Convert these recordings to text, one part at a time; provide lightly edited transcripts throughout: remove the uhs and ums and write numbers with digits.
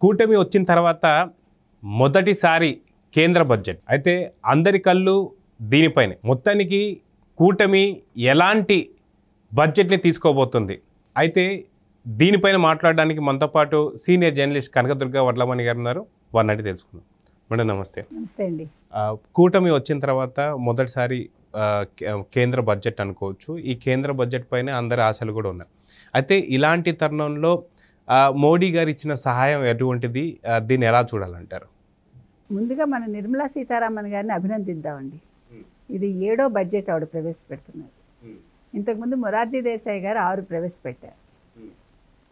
కూటమి వచ్చిన తర్వాత మొదటిసారి కేంద్ర బడ్జెట్ అయితే అందరి కళ్ళు దీనిపైనే. మొత్తానికి కూటమి ఎలాంటి బడ్జెట్ని తీసుకోబోతుంది అయితే దీనిపైన మాట్లాడడానికి మనతో పాటు సీనియర్ జర్నలిస్ట్ కనకదుర్గ వడ్లమణి గారు ఉన్నారు. వారిని అడిగి తెలుసుకుందాం. మేడం నమస్తే. నమస్తే అండి. కూటమి వచ్చిన తర్వాత మొదటిసారి కేంద్ర బడ్జెట్ అనుకోవచ్చు. ఈ కేంద్ర బడ్జెట్ పైన అందరి ఆశలు కూడా ఉన్నాయి. అయితే ఇలాంటి తరుణంలో మోడీ గారు ఇచ్చిన సహాయం ఎటువంటిది, దీన్ని ఎలా చూడాలంటారు? ముందుగా మన నిర్మలా సీతారామన్ గారిని అభినందిద్దామండి. ఇది 7వ బడ్జెట్ ఆవిడ ప్రవేశపెడుతున్నారు. ఇంతకుముందు మొరార్జీ దేశాయ్ గారు 6 ప్రవేశపెట్టారు.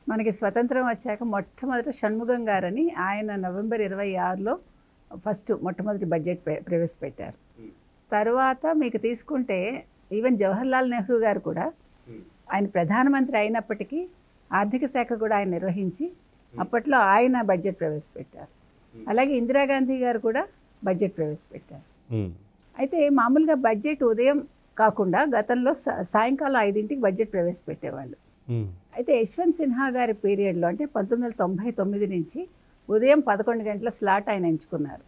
మనకి స్వతంత్రం వచ్చాక మొట్టమొదటి షణ్ముగం గారని ఆయన నవంబర్ 26లో మొట్టమొదటి బడ్జెట్ ప్రవేశపెట్టారు. తర్వాత మీకు తీసుకుంటే ఈవెన్ జవహర్లాల్ నెహ్రూ గారు కూడా ఆయన ప్రధానమంత్రి అయినప్పటికీ ఆర్థిక శాఖ కూడా ఆయన నిర్వహించి అప్పట్లో ఆయన బడ్జెట్ ప్రవేశపెట్టారు. అలాగే ఇందిరాగాంధీ గారు కూడా బడ్జెట్ ప్రవేశపెట్టారు. అయితే మామూలుగా బడ్జెట్ ఉదయం కాకుండా గతంలో సాయంకాలం 5ంటికి బడ్జెట్ ప్రవేశపెట్టేవాళ్ళు. అయితే యశ్వంత్ సిన్హా గారి పీరియడ్లో అంటే 1999 నుంచి ఉదయం 11 గంటల స్లాట్ ఆయన ఎంచుకున్నారు.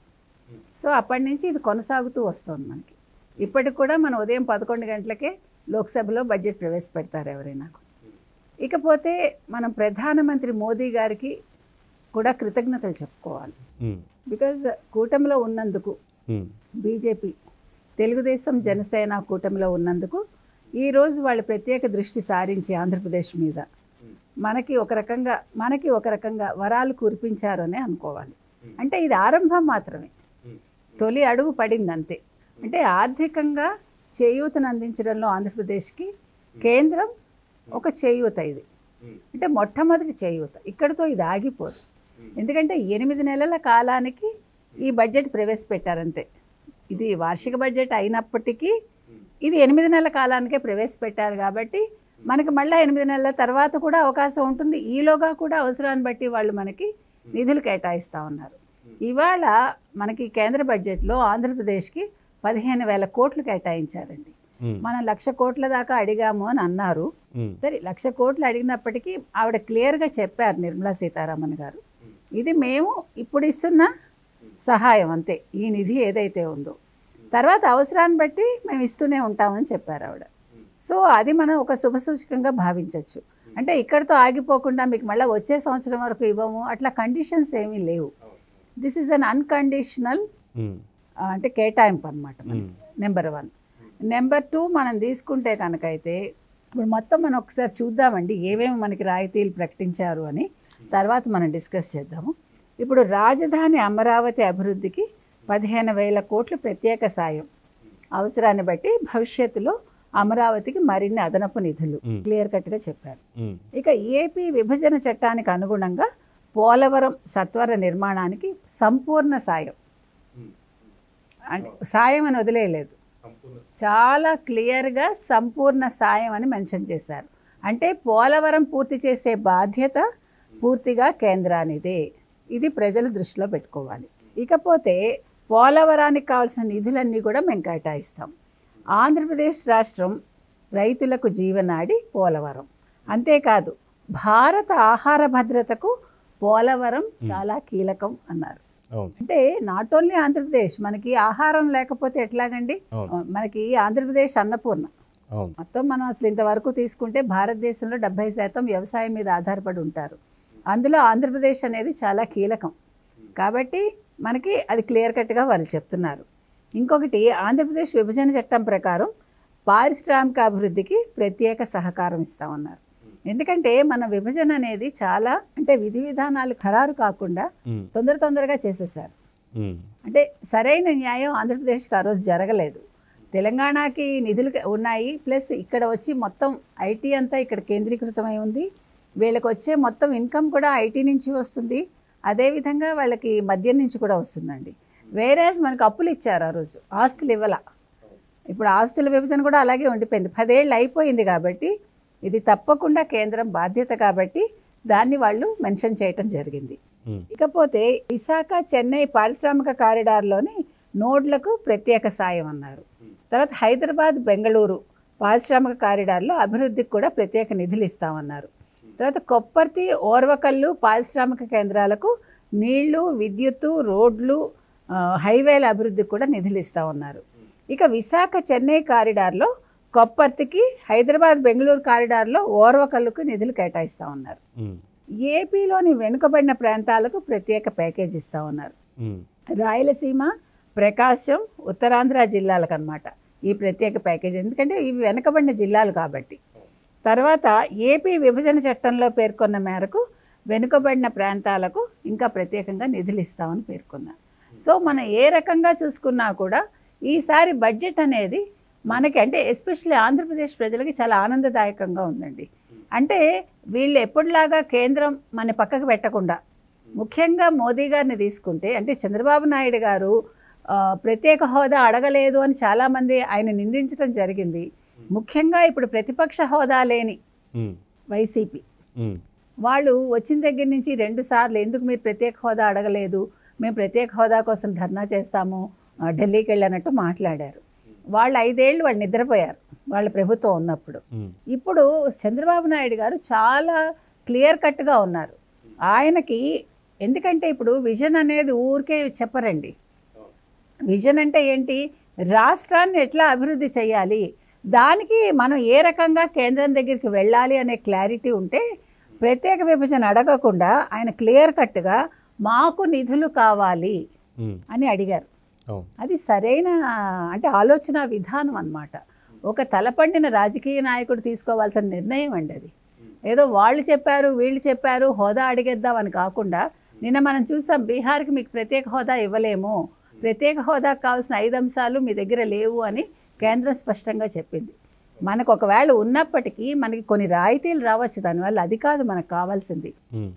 సో అప్పటి నుంచి ఇది కొనసాగుతూ వస్తుంది మనకి. ఇప్పటికి కూడా మనం ఉదయం 11 గంటలకే లోక్సభలో బడ్జెట్ ప్రవేశపెడతారు ఎవరైనా. ఇకపోతే మనం ప్రధానమంత్రి మోదీ గారికి కూడా కృతజ్ఞతలు చెప్పుకోవాలి. బికాజ్ కూటమిలో ఉన్నందుకు, బీజేపీ, తెలుగుదేశం, జనసేన కూటమిలో ఉన్నందుకు ఈరోజు వాళ్ళు ప్రత్యేక దృష్టి సారించి ఆంధ్రప్రదేశ్ మీద మనకి ఒక రకంగా వరాలు కురిపించారు అని అనుకోవాలి. అంటే ఇది ఆరంభం మాత్రమే, తొలి అడుగు పడింది అంతే. అంటే ఆర్థికంగా చేయూతను అందించడంలో ఆంధ్రప్రదేశ్కి కేంద్రం ఒక చేయూత, ఇది అంటే మొట్టమొదటి చేయూత. ఇక్కడితో ఇది ఆగిపోదు. ఎందుకంటే 8 నెలల కాలానికి ఈ బడ్జెట్ ప్రవేశపెట్టారంతే. ఇది వార్షిక బడ్జెట్ అయినప్పటికీ ఇది 8 నెలల కాలానికే ప్రవేశపెట్టారు కాబట్టి మనకి మళ్ళీ 8 నెలల తర్వాత కూడా అవకాశం ఉంటుంది. ఈలోగా కూడా అవసరాన్ని బట్టి వాళ్ళు మనకి నిధులు కేటాయిస్తూ ఉన్నారు. ఇవాళ మనకి కేంద్ర బడ్జెట్లో ఆంధ్రప్రదేశ్కి 15,000 కోట్లు కేటాయించారండి. మనం 1,00,000 కోట్ల దాకా అడిగాము అని అన్నారు. సరే, 1,00,000 కోట్లు అడిగినప్పటికీ ఆవిడ క్లియర్గా చెప్పారు నిర్మలా సీతారామన్ గారు, ఇది మేము ఇప్పుడు ఇస్తున్న సహాయం అంతే, ఈ నిధి ఏదైతే ఉందో తర్వాత అవసరాన్ని బట్టి మేము ఇస్తూనే ఉంటామని చెప్పారు ఆవిడ. సో అది మనం ఒక శుభసూచకంగా భావించవచ్చు. అంటే ఇక్కడితో ఆగిపోకుండా మీకు మళ్ళీ వచ్చే సంవత్సరం వరకు ఇవ్వము అట్లా కండిషన్స్ ఏమీ లేవు. దిస్ ఈజ్ అన్ అన్కండిషనల్ అంటే కేటాయింపు అనమాట. నెంబర్ 1. నెంబర్ 2 మనం తీసుకుంటే కనుక అయితే ఇప్పుడు మొత్తం మనం ఒకసారి చూద్దామండి ఏమేమి మనకి రాయితీలు ప్రకటించారు అని, తర్వాత మనం డిస్కస్ చేద్దాము. ఇప్పుడు రాజధాని అమరావతి అభివృద్ధికి 15,000 కోట్లు ప్రత్యేక సాయం, అవసరాన్ని బట్టి భవిష్యత్తులో అమరావతికి మరిన్ని అదనపు నిధులు క్లియర్ కట్గా చెప్పారు. ఇక ఏపీ విభజన చట్టానికి అనుగుణంగా పోలవరం సత్వర నిర్మాణానికి సంపూర్ణ సాయం, అంటే సాయం అని వదిలేయలేదు, చాలా క్లియర్గా సంపూర్ణ సాయం అని మెన్షన్ చేశారు. అంటే పోలవరం పూర్తి చేసే బాధ్యత పూర్తిగా కేంద్రానిదే. ఇది ప్రజలు దృష్టిలో పెట్టుకోవాలి. ఇకపోతే పోలవరానికి కావాల్సిన నిధులన్నీ కూడా మేము కేటాయిస్తాం. ఆంధ్రప్రదేశ్ రాష్ట్రం రైతులకు జీవనాడి పోలవరం. అంతేకాదు భారత ఆహార భద్రతకు పోలవరం చాలా కీలకం అన్నారు. అంటే నాట్ ఓన్లీ ఆంధ్రప్రదేశ్, మనకి ఆహారం లేకపోతే ఎట్లాగండి, మనకి ఆంధ్రప్రదేశ్ అన్నపూర్ణ. మొత్తం మనం అసలు ఇంతవరకు తీసుకుంటే భారతదేశంలో 70% వ్యవసాయం మీద ఆధారపడి ఉంటారు. అందులో ఆంధ్రప్రదేశ్ అనేది చాలా కీలకం కాబట్టి మనకి అది క్లియర్ కట్గా వాళ్ళు చెప్తున్నారు. ఇంకొకటి, ఆంధ్రప్రదేశ్ విభజన చట్టం ప్రకారం పారిశ్రామిక అభివృద్ధికి ప్రత్యేక సహకారం ఇస్తామన్నారు. ఎందుకంటే మన విభజన అనేది చాలా అంటే విధి విధానాలు ఖరారు కాకుండా తొందరగా చేసేసారు. అంటే సరైన న్యాయం ఆంధ్రప్రదేశ్కి ఆ రోజు జరగలేదు. తెలంగాణకి నిధులు ఉన్నాయి, ప్లస్ ఇక్కడ వచ్చి మొత్తం ఐటీ అంతా ఇక్కడ కేంద్రీకృతమై ఉంది. వీళ్ళకి వచ్చే మొత్తం ఇన్కమ్ కూడా ఐటీ నుంచి వస్తుంది, అదేవిధంగా వాళ్ళకి మద్యం నుంచి కూడా వస్తుందండి. వేరేజ్ మనకు అప్పులు ఇచ్చారు ఆ రోజు, ఆస్తులు ఇవ్వాల. ఇప్పుడు ఆస్తుల విభజన కూడా అలాగే ఉండిపోయింది. 10 ఏళ్ళు అయిపోయింది కాబట్టి ఇది తప్పకుండా కేంద్రం బాధ్యత కాబట్టి దాన్ని వాళ్ళు మెన్షన్ చేయటం జరిగింది. ఇకపోతే విశాఖ చెన్నై పారిశ్రామిక కారిడార్లోని నోడ్లకు ప్రత్యేక సాయం అన్నారు. తర్వాత హైదరాబాద్ బెంగళూరు పారిశ్రామిక కారిడార్లో అభివృద్ధికి కూడా ప్రత్యేక నిధులు ఇస్తామన్నారు. తర్వాత కొప్పర్తి ఓర్వకల్లు పారిశ్రామిక కేంద్రాలకు నీళ్లు, విద్యుత్తు, రోడ్లు, హైవేల అభివృద్ధికి కూడా నిధులు ఇస్తూ ఉన్నారు. ఇక విశాఖ చెన్నై కారిడార్లో, కొప్పర్తికి, హైదరాబాద్ బెంగళూరు కారిడార్లో ఓర్వకల్లుకు నిధులు కేటాయిస్తూ ఉన్నారు. ఏపీలోని వెనుకబడిన ప్రాంతాలకు ప్రత్యేక ప్యాకేజ్ ఇస్తూ ఉన్నారు. రాయలసీమ, ప్రకాశం, ఉత్తరాంధ్ర జిల్లాలకు అన్నమాట ఈ ప్రత్యేక ప్యాకేజ్, ఎందుకంటే ఇవి వెనుకబడిన జిల్లాలు కాబట్టి. తర్వాత ఏపీ విభజన చట్టంలో పేర్కొన్న మేరకు వెనుకబడిన ప్రాంతాలకు ఇంకా ప్రత్యేకంగా నిధులు ఇస్తామని పేర్కొన్నారు. సో మనం ఏ రకంగా చూసుకున్నా కూడా ఈసారి బడ్జెట్ అనేది మనకి, అంటే ఎస్పెషల్లీ ఆంధ్రప్రదేశ్ ప్రజలకి చాలా ఆనందదాయకంగా ఉందండి. అంటే వీళ్ళు ఎప్పటిలాగా కేంద్రం మన పక్కకు పెట్టకుండా, ముఖ్యంగా మోదీ గారిని తీసుకుంటే, అంటే చంద్రబాబు నాయుడు గారు ప్రత్యేక హోదా అడగలేదు అని చాలామంది ఆయన నిందించడం జరిగింది. ముఖ్యంగా ఇప్పుడు ప్రతిపక్ష హోదా లేని వైసీపీ వాళ్ళు వచ్చిన దగ్గర నుంచి 2 సార్లు ఎందుకు మీరు ప్రత్యేక హోదా అడగలేదు, మేము ప్రత్యేక హోదా కోసం ధర్నా చేస్తాము, ఢిల్లీకి వెళ్ళినట్టు మాట్లాడారు. వాళ్ళు 5 ఏళ్ళు వాళ్ళు నిద్రపోయారు వాళ్ళ ప్రభుత్వం ఉన్నప్పుడు. ఇప్పుడు చంద్రబాబు నాయుడు గారు చాలా క్లియర్ కట్గా ఉన్నారు. ఆయనకి ఎందుకంటే ఇప్పుడు విజన్ అనేది ఊరికే చెప్పరండి. విజన్ అంటే ఏంటి, రాష్ట్రాన్ని ఎట్లా అభివృద్ధి చేయాలి, దానికి మనం ఏ రకంగా కేంద్రం దగ్గరికి వెళ్ళాలి అనే క్లారిటీ ఉంటే ప్రత్యేక విభజన అడగకుండా ఆయన క్లియర్ కట్గా మాకు నిధులు కావాలి అని అడిగారు. అది సరైన అంటే ఆలోచన విధానం అన్నమాట. ఒక తలపండిన రాజకీయ నాయకుడు తీసుకోవాల్సిన నిర్ణయం అండి అది. ఏదో వాళ్ళు చెప్పారు వీళ్ళు చెప్పారు హోదా అడిగేద్దాం అని కాకుండా, నిన్న మనం చూసాం బీహార్కి మీకు ప్రత్యేక హోదా ఇవ్వలేము, ప్రత్యేక హోదాకు కావాల్సిన 5 అంశాలు మీ దగ్గర లేవు అని కేంద్రం స్పష్టంగా చెప్పింది. మనకు ఒకవేళ ఉన్నప్పటికీ మనకి కొన్ని రాయితీలు రావచ్చు, దానివల్ల అది కాదు మనకు కావాల్సింది.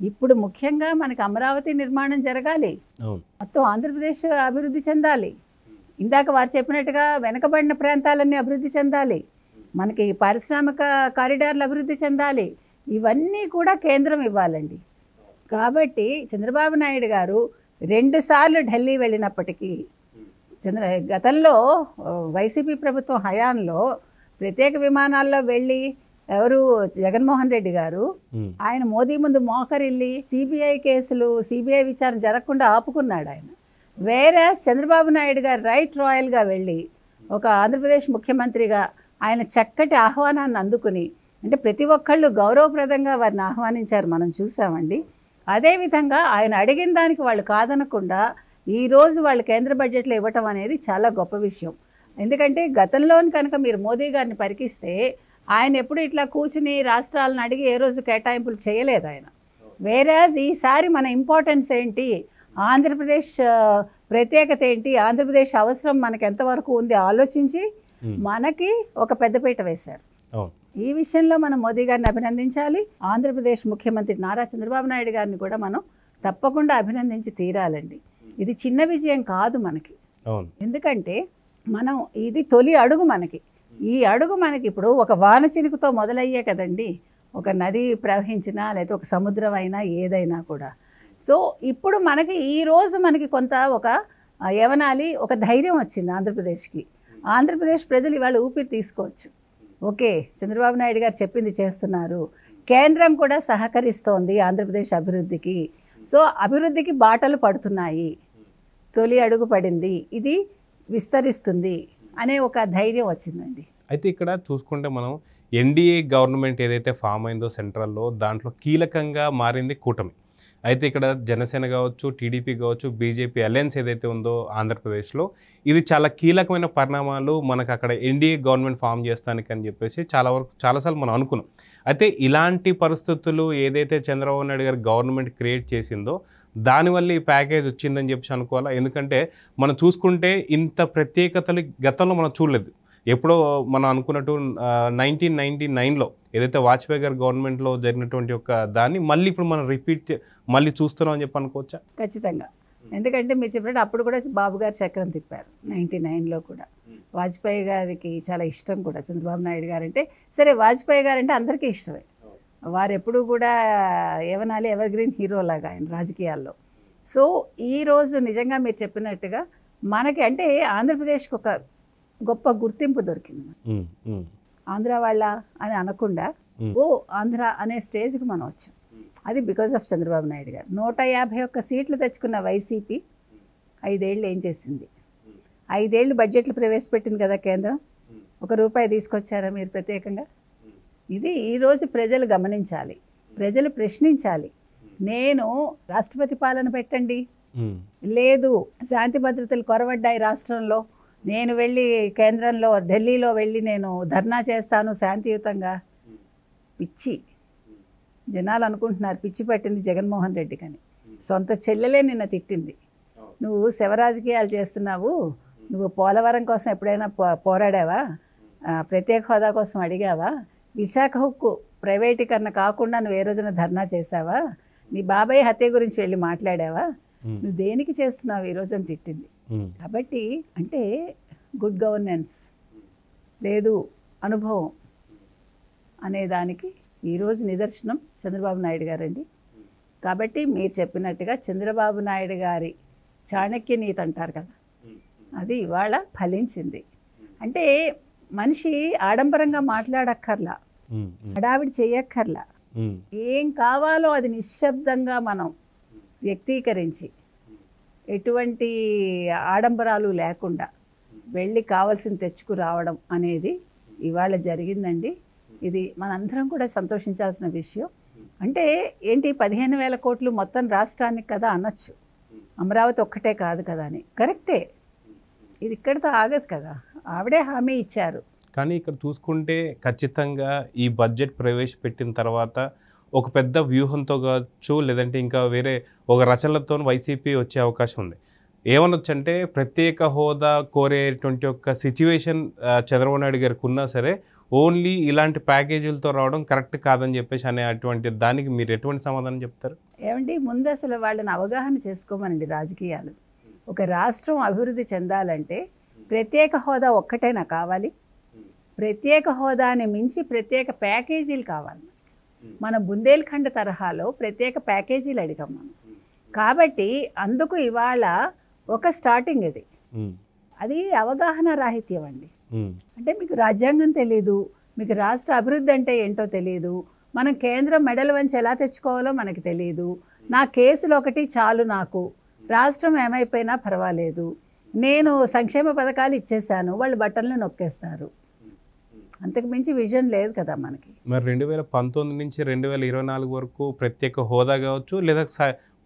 ఇప్పుడు ముఖ్యంగా మనకి అమరావతి నిర్మాణం జరగాలి, మొత్తం ఆంధ్రప్రదేశ్ అభివృద్ధి చెందాలి, ఇందాక వారు చెప్పినట్టుగా వెనకబడిన ప్రాంతాలన్నీ అభివృద్ధి చెందాలి, మనకి పారిశ్రామిక కారిడార్లు అభివృద్ధి చెందాలి, ఇవన్నీ కూడా కేంద్రం ఇవ్వాలండి. కాబట్టి చంద్రబాబు నాయుడు గారు 2 సార్లు ఢిల్లీ వెళ్ళినప్పటికీ, గతంలో వైసీపీ ప్రభుత్వం హయాంలో ప్రత్యేక విమానాల్లో వెళ్ళి ఎవరు జగన్మోహన్ రెడ్డి గారు ఆయన మోదీ ముందు మోకరిల్లి సిబిఐ కేసులు, సిబిఐ విచారణ జరగకుండా ఆపుకున్నాడు ఆయన. వేరే చంద్రబాబు నాయుడు గారు రైట్ రాయల్గా వెళ్ళి ఒక ఆంధ్రప్రదేశ్ ముఖ్యమంత్రిగా ఆయన చక్కటి ఆహ్వానాన్ని అందుకుని, అంటే ప్రతి ఒక్కళ్ళు గౌరవప్రదంగా వారిని ఆహ్వానించారు, మనం చూసామండి. అదేవిధంగా ఆయన అడిగిన దానికి వాళ్ళు కాదనకుండా ఈరోజు వాళ్ళు కేంద్ర బడ్జెట్లో ఇవ్వటం అనేది చాలా గొప్ప విషయం. ఎందుకంటే గతంలోని కనుక మీరు మోదీ గారిని పరికిస్తే ఆయన ఎప్పుడు ఇట్లా కూర్చుని రాష్ట్రాలను అడిగి ఏ రోజు కేటాయింపులు చేయలేదు ఆయన. వేరాజ్ ఈసారి మన ఇంపార్టెన్స్ ఏంటి, ఆంధ్రప్రదేశ్ ప్రత్యేకత ఏంటి, ఆంధ్రప్రదేశ్ అవసరం మనకు ఎంతవరకు ఉంది ఆలోచించి మనకి ఒక పెద్దపీట వేశారు. ఈ విషయంలో మనం మోదీ గారిని అభినందించాలి. ఆంధ్రప్రదేశ్ ముఖ్యమంత్రి నారా చంద్రబాబు నాయుడు గారిని కూడా మనం తప్పకుండా అభినందించి తీరాలండి. ఇది చిన్న విజయం కాదు మనకి, ఎందుకంటే మనం ఇది తొలి అడుగు మనకి. ఈ అడుగు మనకి ఇప్పుడు ఒక వాన చినుకుతో మొదలయ్యే కదండి ఒక నది ప్రవహించినా లేకపోతే ఒక సముద్రం అయినా ఏదైనా కూడా. సో ఇప్పుడు మనకి ఈరోజు మనకి కొంత ఒక యవనాలి ఒక ధైర్యం వచ్చింది ఆంధ్రప్రదేశ్కి. ఆంధ్రప్రదేశ్ ప్రజలు ఇవాళ ఊపిరి తీసుకోవచ్చు. ఓకే, చంద్రబాబు నాయుడు గారు చెప్పింది చేస్తున్నారు, కేంద్రం కూడా సహకరిస్తోంది ఆంధ్రప్రదేశ్ అభివృద్ధికి. సో అభివృద్ధికి బాటలు పడుతున్నాయి, తొలి అడుగు పడింది, ఇది విస్తరిస్తుంది అనే ఒక ధైర్యం వచ్చిందండి. అయితే ఇక్కడ చూసుకుంటే మనం ఎన్డీఏ గవర్నమెంట్ ఏదైతే ఫామ్ అయిందో సెంట్రల్లో, దాంట్లో కీలకంగా మారింది కూటమి. అయితే ఇక్కడ జనసేన కావచ్చు, టీడీపీ కావచ్చు, బీజేపీ అలయన్స్ ఏదైతే ఉందో ఆంధ్రప్రదేశ్లో, ఇది చాలా కీలకమైన పరిణామాలు. మనకు అక్కడ ఎన్డీఏ గవర్నమెంట్ ఫామ్ చేస్తానికి అని చెప్పేసి చాలాసార్లు మనం అనుకున్నాం. అయితే ఇలాంటి పరిస్థితులు ఏదైతే చంద్రబాబు నాయుడు గారు గవర్నమెంట్ క్రియేట్ చేసిందో దానివల్ల ఈ ప్యాకేజ్ వచ్చిందని చెప్పి అనుకోవాలా. ఎందుకంటే మనం చూసుకుంటే ఇంత ప్రత్యేకతలు గతంలో మనం చూడలేదు. ఎప్పుడో మనం అనుకున్నట్టు 1999లో ఏదైతే వాజ్పేయి గారి గవర్నమెంట్లో జరిగినటువంటి ఒక దాన్ని మళ్ళీ ఇప్పుడు మనం రిపీట్ మళ్ళీ చూస్తున్నాం అని చెప్పి అనుకోవచ్చా? ఖచ్చితంగా. ఎందుకంటే మీరు చెప్పినట్టు అప్పుడు కూడా బాబు గారు చక్రం తిప్పారు 99లో కూడా. వాజ్పేయి గారికి చాలా ఇష్టం కూడా చంద్రబాబు నాయుడు గారు అంటే. సరే, వాజ్పేయి గారు అంటే అందరికీ ఇష్టమే, వారు ఎప్పుడు కూడా ఏమనాలి ఎవర్ గ్రీన్ హీరోలాగా ఆయన రాజకీయాల్లో. సో ఈరోజు నిజంగా మీరు చెప్పినట్టుగా మనకి అంటే ఆంధ్రప్రదేశ్కి ఒక గొప్ప గుర్తింపు దొరికింది. ఆంధ్ర వాళ్ళ అని అనకుండా ఓ ఆంధ్ర అనే స్టేజ్కి మనం వచ్చాం. అది బికాజ్ ఆఫ్ చంద్రబాబు నాయుడు గారు. 151 సీట్లు తెచ్చుకున్న వైసీపీ 5 ఏళ్ళు ఏం చేసింది? 5 ఏళ్ళు బడ్జెట్లు ప్రవేశపెట్టింది కదా కేంద్రం. ₹1 తీసుకొచ్చారా మీరు ప్రత్యేకంగా? ఇది ఈరోజు ప్రజలు గమనించాలి, ప్రజలు ప్రశ్నించాలి. నేను రాష్ట్రపతి పాలన పెట్టండి, లేదు శాంతి భద్రతలు కొరవడ్డాయి రాష్ట్రంలో, నేను వెళ్ళి కేంద్రంలో ఢిల్లీలో వెళ్ళి నేను ధర్నా చేస్తాను శాంతియుతంగా. పిచ్చి జనాలు అనుకుంటున్నారు పిచ్చి పట్టింది జగన్మోహన్ రెడ్డి కానీ. సొంత చెల్లెలే నిన్న తిట్టింది, నువ్వు శివరాజకీయాలు చేస్తున్నావు, నువ్వు పోలవరం కోసం ఎప్పుడైనా పోరాడావా, ప్రత్యేక హోదా కోసం అడిగావా, విశాఖ హక్కు ప్రైవేటీకరణ కాకుండా నువ్వు ఏ రోజున ధర్నా చేసావా, నీ బాబాయ్ హత్య గురించి వెళ్ళి మాట్లాడావా, నువ్వు దేనికి చేస్తున్నావు ఈరోజు అని తిట్టింది. కాబట్టి అంటే గుడ్ గవర్నెన్స్ లేదు, అనుభవం అనేదానికి ఈరోజు నిదర్శనం చంద్రబాబు నాయుడు గారండి. కాబట్టి మీరు చెప్పినట్టుగా చంద్రబాబు నాయుడు గారి చాణక్య నీతి అంటారు కదా, అది ఇవాళ ఫలించింది. అంటే మనిషి ఆడంబరంగా మాట్లాడక్కర్లా, హడావిడి చేయక్కర్లా, ఏం కావాలో అది నిశ్శబ్దంగా మనం వ్యక్తీకరించి ఎటువంటి ఆడంబరాలు లేకుండా వెళ్ళి కావాల్సింది తెచ్చుకురావడం అనేది ఇవాళ జరిగిందండి. ఇది మనందరం కూడా సంతోషించాల్సిన విషయం. అంటే ఏంటి 15,000 కోట్లు మొత్తం రాష్ట్రానికి కదా అనొచ్చు, అమరావతి ఒక్కటే కాదు కదా అని. కరెక్టే, ఇది ఇక్కడితో ఆగదు కదా, ఆవిడే హామీ ఇచ్చారు. కానీ ఇక్కడ చూసుకుంటే ఖచ్చితంగా ఈ బడ్జెట్ ప్రవేశపెట్టిన తర్వాత ఒక పెద్ద వ్యూహంతో కావచ్చు, లేదంటే ఇంకా వేరే ఒక రచనలతో వైసీపీ వచ్చే అవకాశం ఉంది. ఏమనొచ్చు అంటే ప్రత్యేక హోదా కోరేటువంటి ఒక సిచ్యువేషన్ చంద్రబాబు నాయుడు గారికి ఉన్నా సరే ఓన్లీ ఇలాంటి ప్యాకేజీలతో రావడం కరెక్ట్ కాదని చెప్పేసి అనే అటువంటి దానికి మీరు ఎటువంటి సమాధానం చెప్తారు? ఏమండి, ముందు అసలు వాళ్ళని అవగాహన చేసుకోమనండి రాజకీయాలు. ఒక రాష్ట్రం అభివృద్ధి చెందాలంటే ప్రత్యేక హోదా ఒక్కటేనా కావాలి? ప్రత్యేక హోదాని మించి ప్రత్యేక ప్యాకేజీలు కావాలి. మన బుందేల్ఖండ్ తరహాలో ప్రత్యేక ప్యాకేజీలు అడిగాం మనం. కాబట్టి అందుకు ఇవాళ ఒక స్టార్టింగ్ ఇది. అది అవగాహన రాహిత్యం అండి. అంటే మీకు రాజ్యాంగం తెలీదు, మీకు రాష్ట్ర అభివృద్ధి అంటే ఏంటో తెలియదు, మనం కేంద్రం మెడల్ వంచి ఎలా తెచ్చుకోవాలో మనకి తెలియదు. నా కేసులు ఒకటి చాలు, నాకు రాష్ట్రం ఏమైపోయినా పర్వాలేదు, నేను సంక్షేమ పథకాలు ఇచ్చేసాను, వాళ్ళు బట్టలను నొక్కేస్తారు. అంతకు మించి విజన్ లేదు కదా మనకి. మరి 2019 నుంచి 2024 వరకు ప్రత్యేక హోదా కావచ్చు లేదా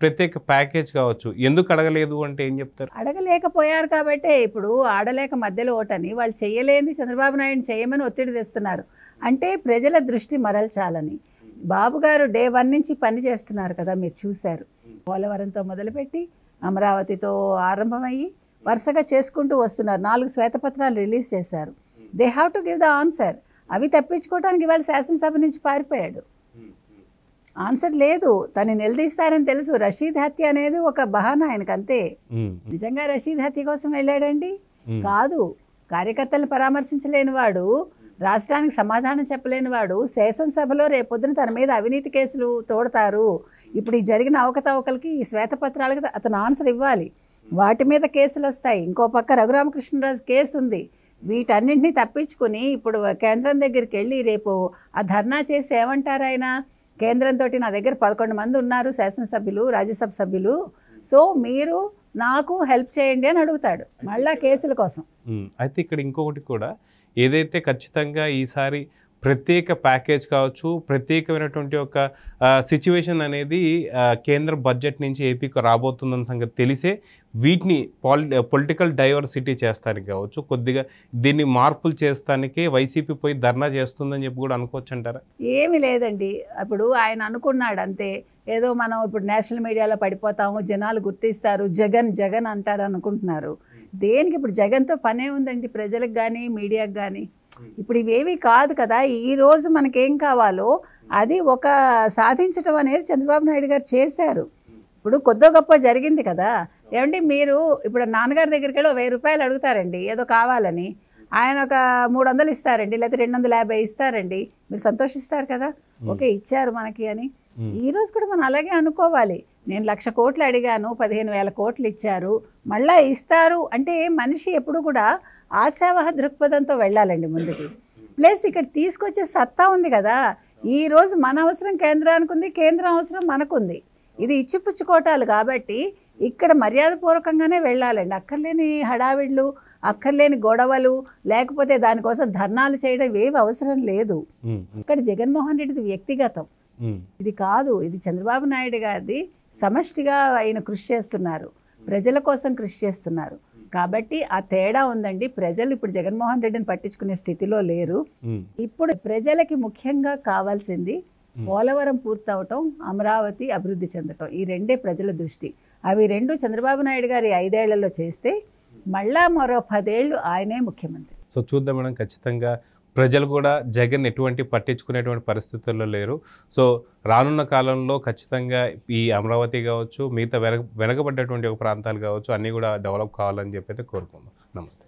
ప్రత్యేక ప్యాకేజ్ కావచ్చు ఎందుకు అడగలేదు అంటే ఏం చెప్తారు? అడగలేకపోయారు కాబట్టే ఇప్పుడు ఆడలేక మధ్యలో ఓటని వాళ్ళు చేయలేని చంద్రబాబు నాయుడు చేయమని ఒత్తిడి తెస్తున్నారు. అంటే ప్రజల దృష్టి మరల్చాలని. బాబు గారు డే 1 నుంచి పని చేస్తున్నారు కదా, మీరు చూశారు. పోలవరంతో మొదలుపెట్టి అమరావతితో ఆరంభమయ్యి వరుసగా చేసుకుంటూ వస్తున్నారు. 4 శ్వేతపత్రాలు రిలీజ్ చేశారు. They have to give the answer. అవి తప్పించుకోవడానికి ఇవాళ శాసనసభ నుంచి పారిపోయాడు. ఆన్సర్ లేదు, తను నిలదీస్తారని తెలుసు. రషీద్ హత్య అనేది ఒక బహానా ఆయనకు, అంతే. నిజంగా రషీద్ హత్య కోసం వెళ్ళాడండి? కాదు. కార్యకర్తలను పరామర్శించలేని వాడు, రాష్ట్రానికి సమాధానం చెప్పలేని వాడు శాసనసభలో రేపొద్దున తన మీద అవినీతి కేసులు తోడతారు. ఇప్పుడు ఈ జరిగిన అవకతవకలకి ఈ శ్వేతపత్రాలకి అతను ఆన్సర్ ఇవ్వాలి. వాటి మీద కేసులు వస్తాయి. ఇంకో పక్క రఘురామకృష్ణరాజు కేసు ఉంది. వీటన్నింటినీ తప్పించుకుని ఇప్పుడు కేంద్రం దగ్గరికి వెళ్ళి రేపు ఆ ధర్నా చేసి ఏమంటారు ఆయన? కేంద్రంతో నా దగ్గర 11 మంది ఉన్నారు శాసనసభ్యులు, రాజ్యసభ సభ్యులు, సో మీరు నాకు హెల్ప్ చేయండి అని అడుగుతాడు మళ్ళా కేసుల కోసం. అయితే ఇక్కడ ఇంకొకటి కూడా, ఏదైతే ఖచ్చితంగా ఈసారి ప్రత్యేక ప్యాకేజ్ కావచ్చు, ప్రత్యేకమైనటువంటి ఒక సిచ్యువేషన్ అనేది కేంద్ర బడ్జెట్ నుంచి ఏపీకి రాబోతుందన్న సంగతి తెలిసే వీటిని పొలిటికల్ డైవర్సిటీ చేస్తానికి కావచ్చు, కొద్దిగా దీన్ని మార్పులు చేస్తానికి వైసీపీ పోయి ధర్నా చేస్తుందని చెప్పి కూడా అనుకోవచ్చు అంటారా? ఏమీ లేదండి. అప్పుడు ఆయన అనుకున్నాడు అంతే, ఏదో మనం ఇప్పుడు నేషనల్ మీడియాలో పడిపోతాము, జనాలు గుర్తిస్తారు, జగన్ జగన్ అంటాడు అనుకుంటున్నారు. దేనికి ఇప్పుడు జగన్తో పనే ఉందండి ప్రజలకు కానీ మీడియాకు కానీ? ఇప్పుడు ఇవేవి కాదు కదా. ఈరోజు మనకేం కావాలో అది ఒక సాధించటం అనేది చంద్రబాబు నాయుడు గారు చేశారు. ఇప్పుడు కొద్దో గొప్ప జరిగింది కదా. ఏమంటే మీరు ఇప్పుడు నాన్నగారి దగ్గరికి వెళ్ళి 1000 రూపాయలు అడుగుతారండి ఏదో కావాలని, ఆయన ఒక 300 ఇస్తారండి, లేకపోతే 250 ఇస్తారండి, మీరు సంతోషిస్తారు కదా, ఓకే ఇచ్చారు మనకి అని. ఈరోజు కూడా మనం అలాగే అనుకోవాలి. నేను 1,00,000 కోట్లు అడిగాను, 15,000 కోట్లు ఇచ్చారు, మళ్ళీ ఇస్తారు అంటే మనిషి ఎప్పుడు కూడా ఆశావహ దృక్పథంతో వెళ్ళాలండి ముందుకి. ప్లస్ ఇక్కడ తీసుకొచ్చే సత్తా ఉంది కదా. ఈ రోజు మన అవసరం కేంద్రానికి ఉంది, కేంద్రం అవసరం మనకుంది. ఇది ఇచ్చిపుచ్చుకోవటాలు కాబట్టి ఇక్కడ మర్యాదపూర్వకంగానే వెళ్ళాలండి. అక్కర్లేని హడావిడ్లు, అక్కర్లేని గొడవలు, లేకపోతే దానికోసం ధర్నాలు చేయడం ఇవేవి అవసరం లేదు. ఇక్కడ జగన్మోహన్ రెడ్డిది వ్యక్తిగతం, ఇది కాదు. ఇది చంద్రబాబు నాయుడు గారిది సమష్టిగా ఆయన కృషి చేస్తున్నారు, ప్రజల కోసం కృషి చేస్తున్నారు. కాబట్టి ఆ తేడా ఉందండి. ప్రజలు ఇప్పుడు జగన్మోహన్ రెడ్డిని పట్టించుకునే స్థితిలో లేరు. ఇప్పుడు ప్రజలకి ముఖ్యంగా కావాల్సింది పోలవరం పూర్తవటం, అమరావతి అభివృద్ధి చెందటం. ఈ రెండే ప్రజల దృష్టి. అవి రెండు చంద్రబాబు నాయుడు గారి 5 ఏళ్లలో చేస్తే మళ్ళా మరో 10 ఏళ్ళు ఆయనే ముఖ్యమంత్రి. సో చూద్దాం మేడం, ఖచ్చితంగా ప్రజలు కూడా జగన్ ఎటువంటి పట్టించుకునేటువంటి పరిస్థితుల్లో లేరు. సో రానున్న కాలంలో ఖచ్చితంగా ఈ అమరావతి కావచ్చు, మిగతా వెనకబడ్డటువంటి ఒక ప్రాంతాలు కావచ్చు, అన్నీ కూడా డెవలప్ కావాలని చెప్పి అయితే కోరుకుందాం. నమస్తే.